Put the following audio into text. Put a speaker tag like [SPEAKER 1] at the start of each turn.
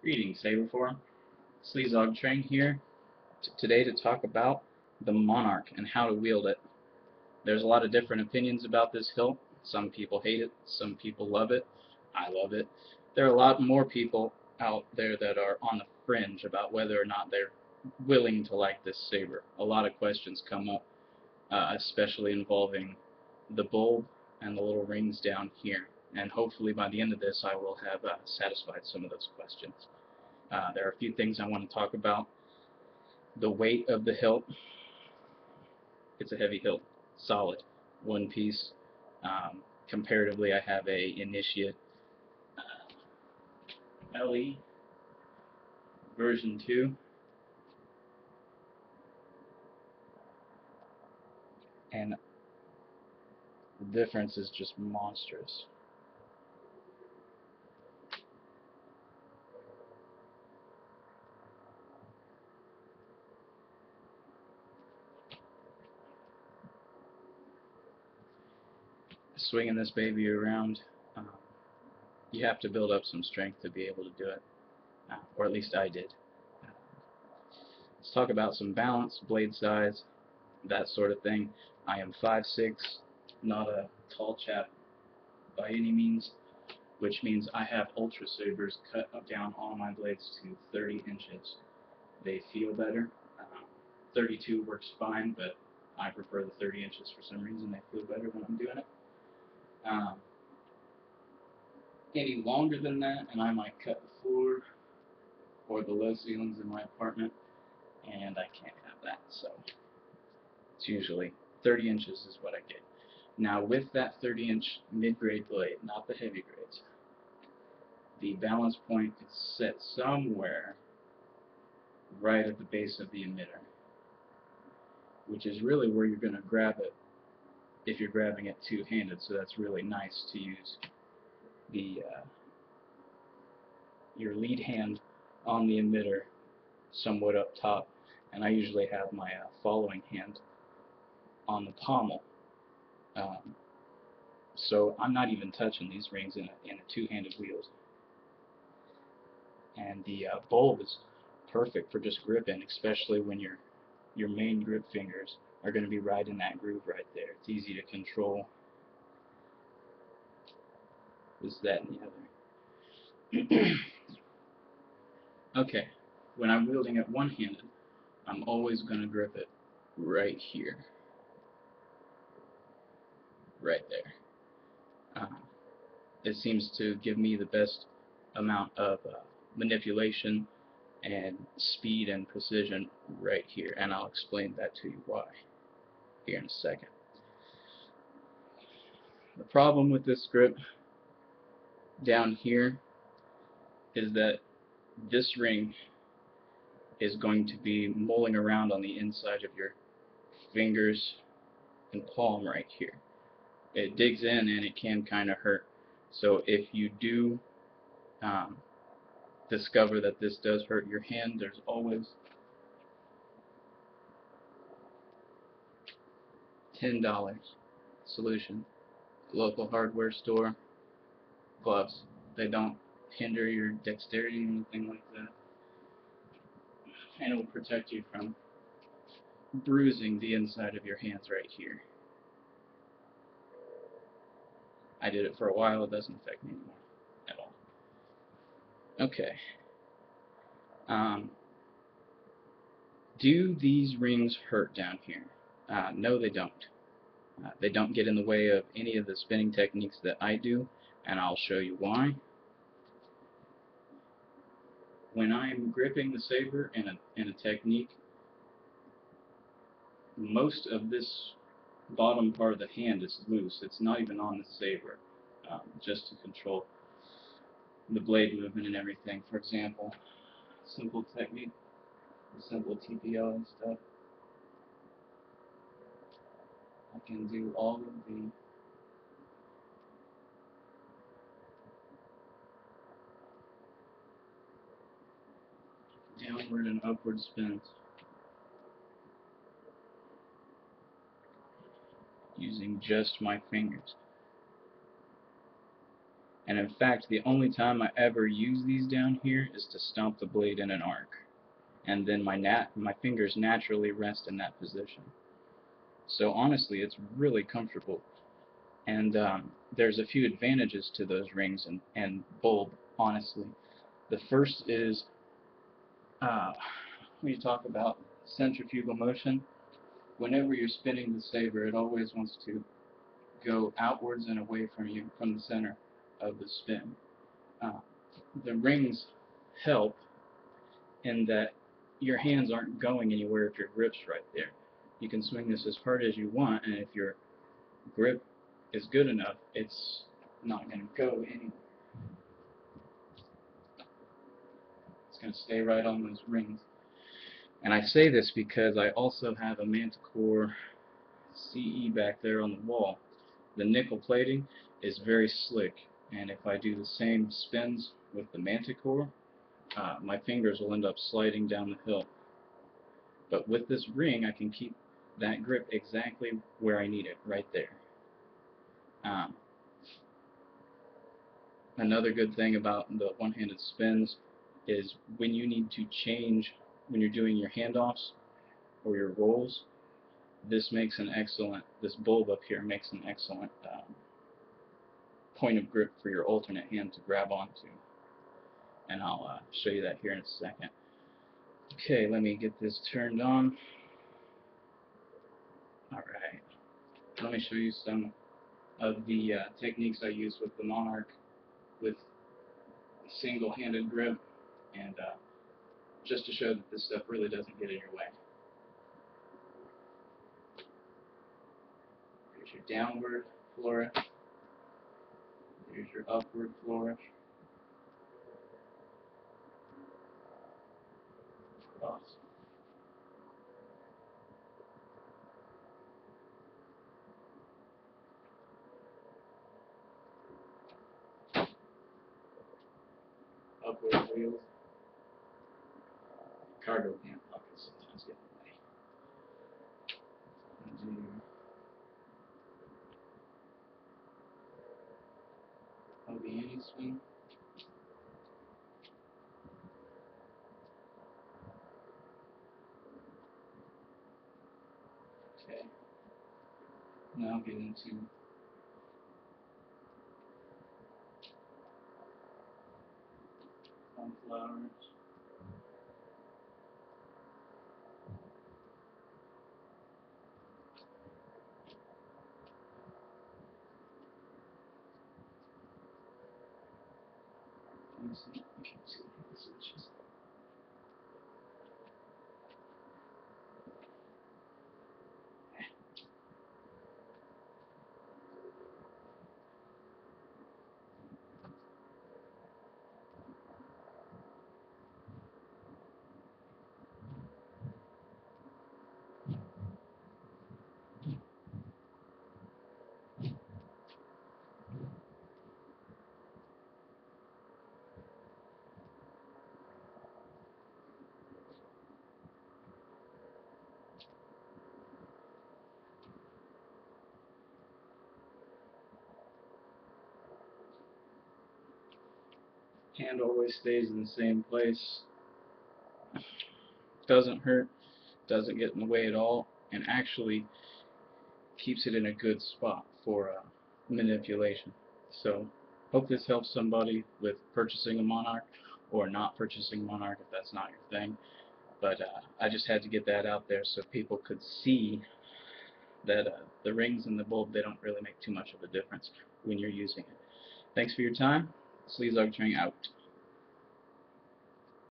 [SPEAKER 1] Greetings, Saber Forum. Sleazog Train here today to talk about the Monarch and how to wield it. There's a lot of different opinions about this hilt. Some people hate it, some people love it. I love it. There are a lot more people out there that are on the fringe about whether or not they're willing to like this saber. A lot of questions come up, especially involving the bulb and the little rings down here. And hopefully by the end of this I will have satisfied some of those questions. There are a few things I want to talk about. The weight of the hilt. It's a heavy hilt, solid, one piece. Comparatively, I have a Initiate LE version 2, and the difference is just monstrous. Swinging this baby around, you have to build up some strength to be able to do it, or at least I did. Let's talk about some balance, blade size, that sort of thing. I am 5'6", not a tall chap by any means, which means I have Ultrasabers cut down all my blades to 30 inches. They feel better. 32 works fine, but I prefer the 30 inches for some reason. They feel better when I'm doing it. Any longer than that, and I might cut the floor or the low ceilings in my apartment, and I can't have that, so it's usually 30 inches is what I get. Now with that 30-inch mid-grade blade, not the heavy grades, the balance point is set somewhere right at the base of the emitter, which is really where you're going to grab it if you're grabbing it two-handed, so that's really nice to use the your lead hand on the emitter somewhat up top, and I usually have my following hand on the pommel. So I'm not even touching these rings in a two-handed wield. And the bulb is perfect for just gripping, especially when your main grip fingers are going to be right in that groove right there. It's easy to control. This, that, and the other. Okay, when I'm wielding it one-handed, I'm always going to grip it right here. Right there. It seems to give me the best amount of manipulation and speed and precision right here, and I'll explain that to you why here in a second. The problem with this grip down here is that this ring is going to be mulling around on the inside of your fingers and palm right here. It digs in and it can kind of hurt. So if you do discover that this does hurt your hand, there's always $10 solution. Local hardware store, gloves. They don't hinder your dexterity or anything like that. And it will protect you from bruising the inside of your hands right here. I did it for a while, it doesn't affect me anymore at all. Okay. Do these rings hurt down here? No, they don't. They don't get in the way of any of the spinning techniques that I do, and I'll show you why. When I'm gripping the saber in a technique, most of this bottom part of the hand is loose. It's not even on the saber, just to control the blade movement and everything. For example, simple technique, simple TPL and stuff. I can do all of the downward and upward spins using just my fingers. And in fact, the only time I ever use these down here is to stomp the blade in an arc. And then my fingers naturally rest in that position. So honestly, it's really comfortable. And there's a few advantages to those rings and bulb, honestly. The first is when you talk about centrifugal motion, whenever you're spinning the saber, it always wants to go outwards and away from you, from the center of the spin. Uh, the rings help in that your hands aren't going anywhere if your grip's right there. You can swing this as hard as you want, and if your grip is good enough, it's not going to go anywhere. It's going to stay right on those rings. And I say this because I also have a Manticore CE back there on the wall. The nickel plating is very slick, and if I do the same spins with the Manticore, my fingers will end up sliding down the hill. But with this ring, I can keep that grip exactly where I need it, right there. Another good thing about the one-handed spins is when you need to change, when you're doing your handoffs or your rolls, this bulb up here makes an excellent point of grip for your alternate hand to grab onto. And I'll show you that here in a second. Okay, let me get this turned on. Alright, let me show you some of the techniques I use with the Monarch with single-handed grip, and just to show that this stuff really doesn't get in your way. Here's your downward flourish. Here's your upward flourish. Cross. Upward wheels. Cargo pant pockets sometimes get in the way. And do Obiani swing. Okay. Now get into sunflowers. Let me see. You can see the switches. Hand always stays in the same place. Doesn't hurt, doesn't get in the way at all, and actually keeps it in a good spot for manipulation. So, hope this helps somebody with purchasing a Monarch or not purchasing a Monarch if that's not your thing. But I just had to get that out there so people could see that the rings and the bulb, they don't really make too much of a difference when you're using it. Thanks for your time. Sleazog Train out.